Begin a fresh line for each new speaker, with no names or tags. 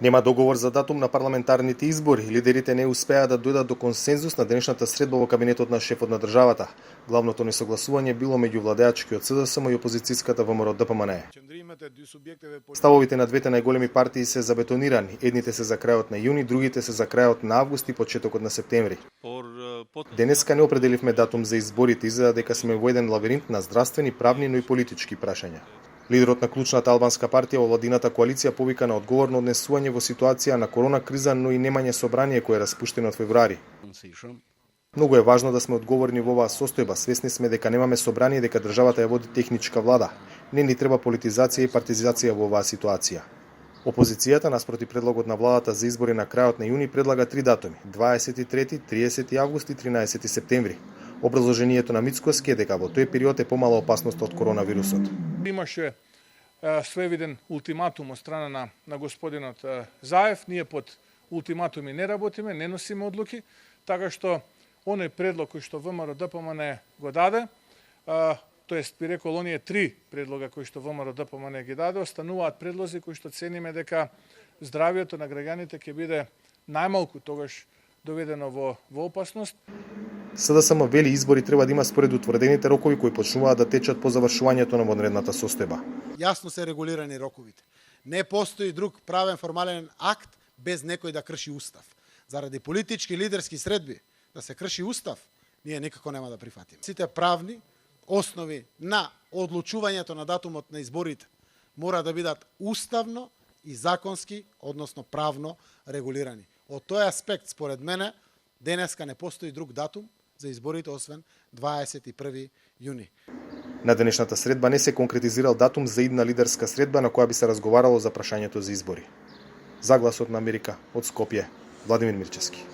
Нема договор за датум на парламентарните избори. Лидерите не успеа да дојдат до консензус на денешната средба во кабинетот на шефот на државата. Главното несогласување било меѓу владеачкиот СДСМ и опозицијската ВМРО ДПМНЕ. Ставовите на двете најголеми партии се забетонирани. Едните се за крајот на јуни, другите се за крајот на август и почетокот на септември. Денеска не определивме датум за изборите, изгледа дека сме во еден лавиринт на здравствени, правни, но и политички прашања. Лидерот на клучната албанска партија во владината коалиција повика на одговорно однесување во ситуација на корона криза, но и немање собрание кое е распуштено од февруари. Многу е важно да сме одговорни во оваа состојба. Свесни сме дека немаме собрание, дека државата ја води техничка влада. Не ни треба политизација и партизација во оваа ситуација. Опозицијата, наспроти предлогот на владата за избори на крајот на јуни, предлага 3 датуми: 23, 30 август и 13 септември. Образложението на Мицкоски е дека во тој период е помала опасност од коронавирусот.
Имаше своевиден ултиматум од страна на господинот Заев. Ние под ултиматуми не работиме, не носиме одлуки, така што оној предлог кој што ВМРО ДПМНЕ го даде, тоест би рекол оние 3 предлога кои што ВМРО ДПМНЕ ги даде, остануваат предлози кои што цениме дека здравието на граѓаните ќе биде најмалку тогаш доведено во опасност.
СДСМ вели избори треба да има според утврдените рокови кои почнуваат да течат по завршувањето на вонредната состојба.
Јасно се регулирани роковите. Не постои друг правен формален акт без некој да крши устав. Заради политички лидерски средби да се крши устав, ние никако нема да прифатиме. Сите правни основи на одлучувањето на датумот на изборите мора да бидат уставно и законски, односно правно регулирани. Од тој аспект, според мене, денеска не постои друг датум за изборите освен 21 јуни.
На денешната средба не се конкретизирал датум за идна лидерска средба на која би се разговарало за прашањето за избори. За Гласот на Америка од Скопје, Владимир Мирчевски.